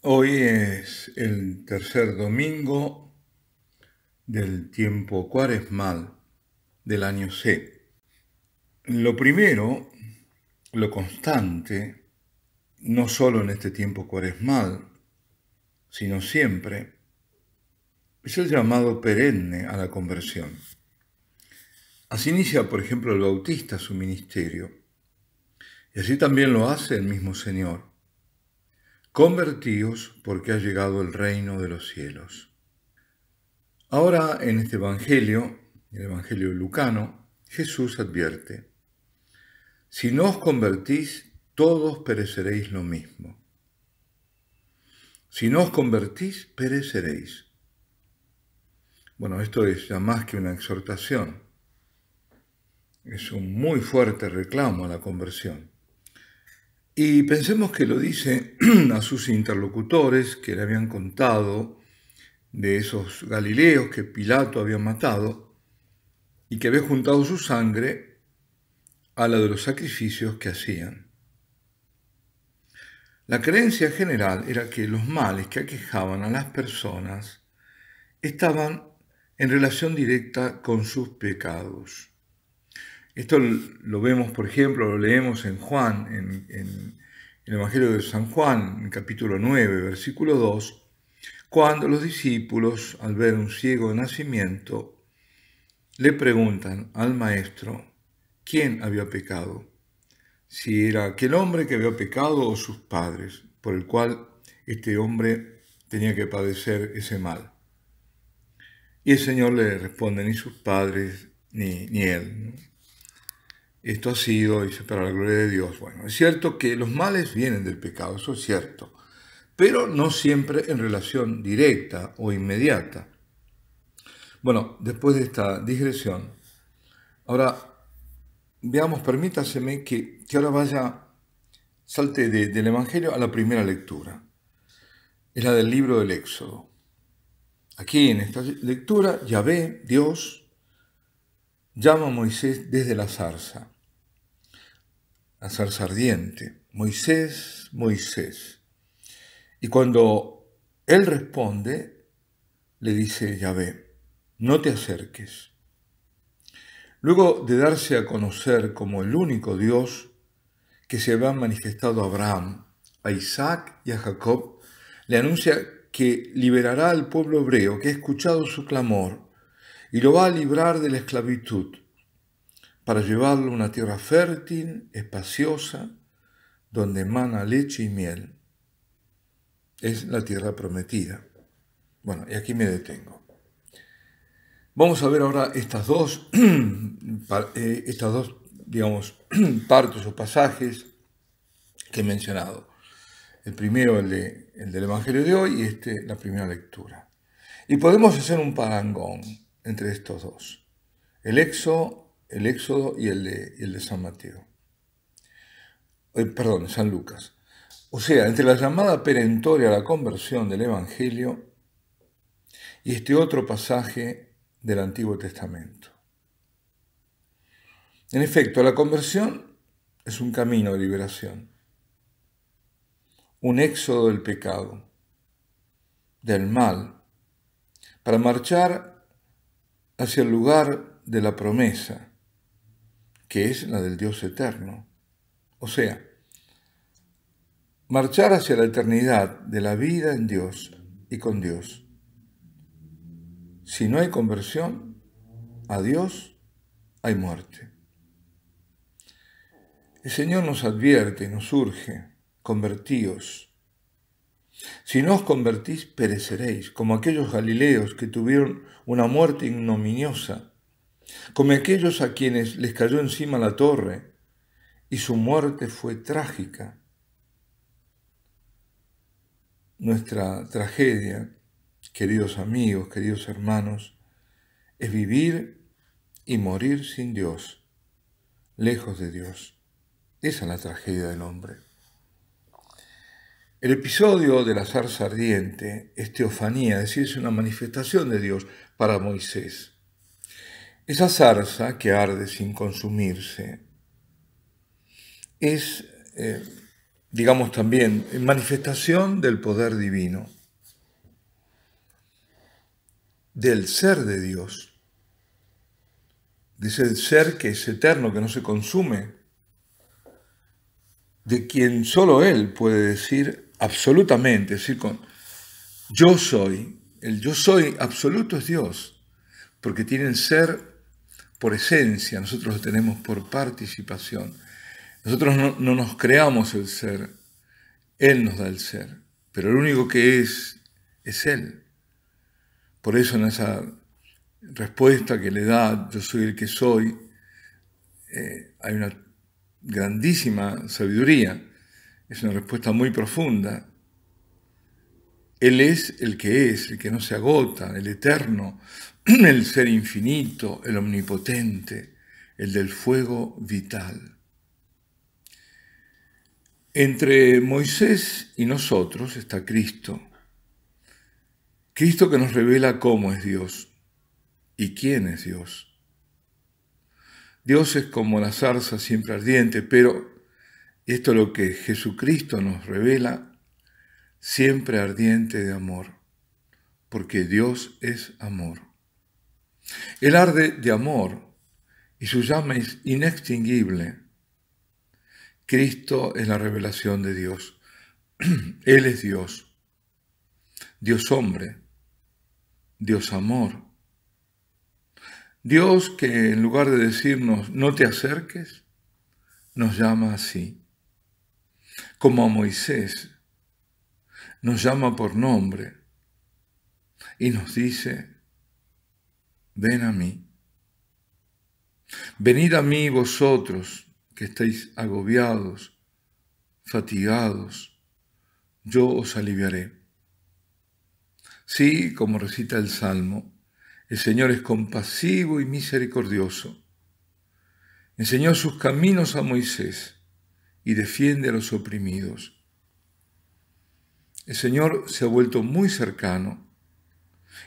Hoy es el tercer domingo del tiempo cuaresmal del año C. Lo primero, lo constante, no solo en este tiempo cuaresmal, sino siempre, es el llamado perenne a la conversión. Así inicia, por ejemplo, el Bautista su ministerio, y así también lo hace el mismo Señor. Convertíos porque ha llegado el reino de los cielos. Ahora en este Evangelio, el Evangelio lucano, Jesús advierte: si no os convertís, todos pereceréis lo mismo. Si no os convertís, pereceréis. Bueno, esto es ya más que una exhortación. Es un muy fuerte reclamo a la conversión. Y pensemos que lo dice a sus interlocutores que le habían contado de esos galileos que Pilato había matado y que había juntado su sangre a la de los sacrificios que hacían. La creencia general era que los males que aquejaban a las personas estaban en relación directa con sus pecados. Esto lo vemos, por ejemplo, lo leemos en Juan, en el Evangelio de San Juan, en capítulo 9, versículo 2, cuando los discípulos, al ver un ciego de nacimiento, le preguntan al maestro quién había pecado, si era aquel hombre que había pecado o sus padres, por el cual este hombre tenía que padecer ese mal. Y el Señor le responde: ni sus padres, ni él, ¿no? Esto ha sido, dice, para la gloria de Dios. Bueno, es cierto que los males vienen del pecado, eso es cierto, pero no siempre en relación directa o inmediata. Bueno, después de esta digresión, ahora veamos, permítaseme que ahora salte del Evangelio a la primera lectura. Es la del libro del Éxodo. Aquí en esta lectura, Yahvé, Dios, llama a Moisés desde la zarza ardiente: Moisés, Moisés. Y cuando él responde, le dice Yahvé: no te acerques. Luego de darse a conocer como el único Dios que se había manifestado a Abraham, a Isaac y a Jacob, le anuncia que liberará al pueblo hebreo que ha escuchado su clamor y lo va a librar de la esclavitud para llevarlo a una tierra fértil, espaciosa, donde emana leche y miel. Es la tierra prometida. Bueno, y aquí me detengo. Vamos a ver ahora estas dos, digamos, partes o pasajes que he mencionado. El primero, el del Evangelio de hoy, y la primera lectura. Y podemos hacer un parangón entre estos dos: el Éxodo y el de San Mateo. San Lucas. O sea, entre la llamada perentoria a la conversión del Evangelio y este otro pasaje del Antiguo Testamento. En efecto, la conversión es un camino de liberación, un éxodo del pecado, del mal, para marchar hacia el lugar de la promesa, que es la del Dios eterno. O sea, marchar hacia la eternidad de la vida en Dios y con Dios. Si no hay conversión a Dios, hay muerte. El Señor nos advierte y nos urge: convertíos. Si no os convertís, pereceréis, como aquellos galileos que tuvieron una muerte ignominiosa, como aquellos a quienes les cayó encima la torre y su muerte fue trágica. Nuestra tragedia, queridos amigos, queridos hermanos, es vivir y morir sin Dios, lejos de Dios. Esa es la tragedia del hombre. El episodio de la zarza ardiente es teofanía, es decir, es una manifestación de Dios para Moisés. Esa zarza que arde sin consumirse es digamos también, manifestación del poder divino, del ser de Dios, de ese ser que es eterno, que no se consume, de quien solo Él puede decir absolutamente, es decir, con yo soy, el yo soy absoluto es Dios, porque tiene el ser por esencia, nosotros lo tenemos por participación. Nosotros no nos creamos el ser, Él nos da el ser, pero el único que es Él. Por eso en esa respuesta que le da, yo soy el que soy, hay una grandísima sabiduría, es una respuesta muy profunda. Él es, el que no se agota, el eterno, el ser infinito, el omnipotente, el del fuego vital. Entre Moisés y nosotros está Cristo. Cristo que nos revela cómo es Dios y quién es Dios. Dios es como la zarza siempre ardiente, pero esto es lo que Jesucristo nos revela, siempre ardiente de amor, porque Dios es amor. Él arde de amor y su llama es inextinguible. Cristo es la revelación de Dios. Él es Dios, Dios hombre, Dios amor. Dios que en lugar de decirnos no te acerques, nos llama así. Como a Moisés, nos llama por nombre y nos dice, ven a mí. Venid a mí vosotros que estáis agobiados, fatigados, yo os aliviaré. Sí, como recita el Salmo, el Señor es compasivo y misericordioso. Enseñó sus caminos a Moisés y defiende a los oprimidos. El Señor se ha vuelto muy cercano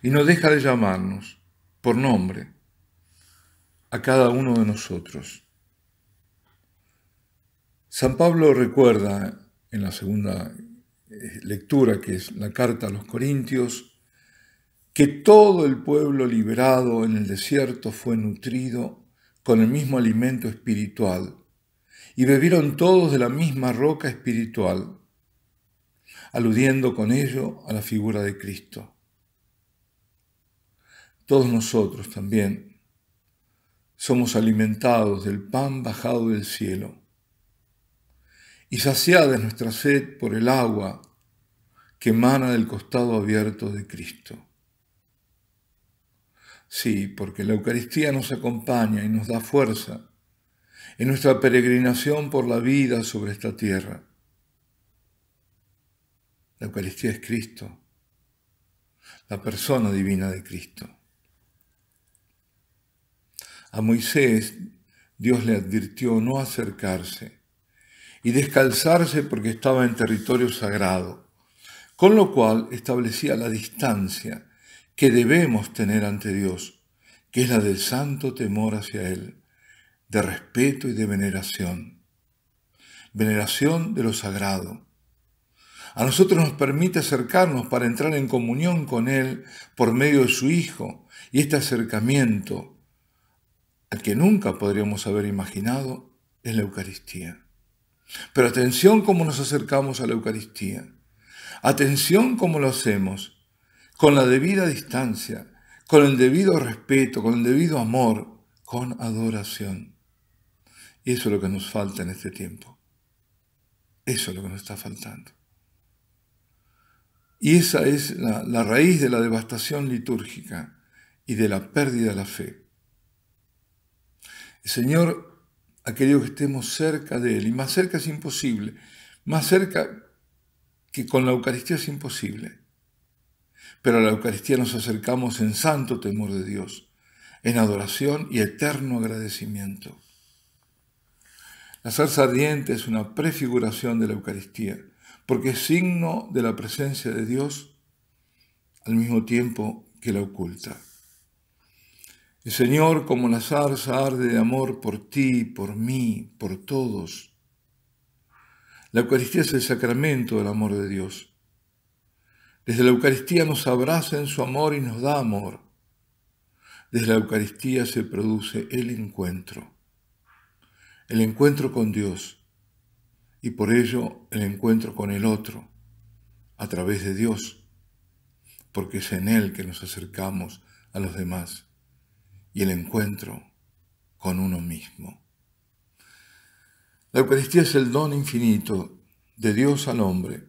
y no deja de llamarnos por nombre a cada uno de nosotros. San Pablo recuerda en la segunda lectura, que es la carta a los Corintios, que todo el pueblo liberado en el desierto fue nutrido con el mismo alimento espiritual y bebieron todos de la misma roca espiritual, aludiendo con ello a la figura de Cristo. Todos nosotros también somos alimentados del pan bajado del cielo y saciada es nuestra sed por el agua que emana del costado abierto de Cristo. Sí, porque la Eucaristía nos acompaña y nos da fuerza en nuestra peregrinación por la vida sobre esta tierra. La Eucaristía es Cristo, la persona divina de Cristo. A Moisés Dios le advirtió no acercarse y descalzarse porque estaba en territorio sagrado, con lo cual establecía la distancia que debemos tener ante Dios, que es la del santo temor hacia Él, de respeto y de veneración. Veneración de lo sagrado. A nosotros nos permite acercarnos para entrar en comunión con Él por medio de su Hijo, y este acercamiento, al que nunca podríamos haber imaginado, es la Eucaristía. Pero atención cómo nos acercamos a la Eucaristía. Atención cómo lo hacemos, con la debida distancia, con el debido respeto, con el debido amor, con adoración. Y eso es lo que nos falta en este tiempo. Eso es lo que nos está faltando. Y esa es la raíz de la devastación litúrgica y de la pérdida de la fe. El Señor ha querido que estemos cerca de Él, y más cerca es imposible, más cerca que con la Eucaristía es imposible. Pero a la Eucaristía nos acercamos en santo temor de Dios, en adoración y eterno agradecimiento. La zarza ardiente es una prefiguración de la Eucaristía, porque es signo de la presencia de Dios al mismo tiempo que la oculta. El Señor, como la zarza, arde de amor por ti, por mí, por todos. La Eucaristía es el sacramento del amor de Dios. Desde la Eucaristía nos abraza en su amor y nos da amor. Desde la Eucaristía se produce el encuentro con Dios y por ello el encuentro con el otro, a través de Dios, porque es en Él que nos acercamos a los demás, y el encuentro con uno mismo. La Eucaristía es el don infinito de Dios al hombre,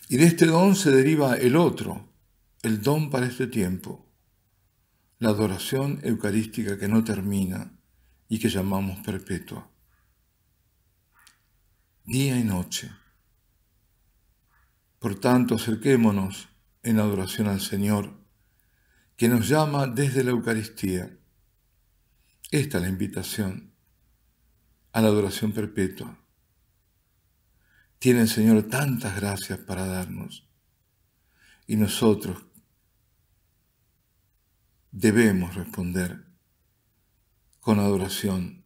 y de este don se deriva el otro, el don para este tiempo, la adoración eucarística que no termina y que llamamos perpetua. Día y noche. Por tanto, acerquémonos en adoración al Señor, que nos llama desde la Eucaristía. Esta es la invitación a la adoración perpetua. Tiene el Señor tantas gracias para darnos, y nosotros debemos responder con adoración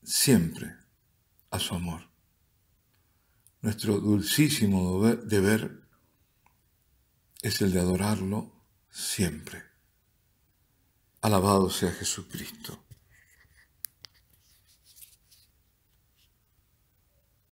siempre a su amor. Nuestro dulcísimo deber es el de adorarlo siempre. Alabado sea Jesucristo.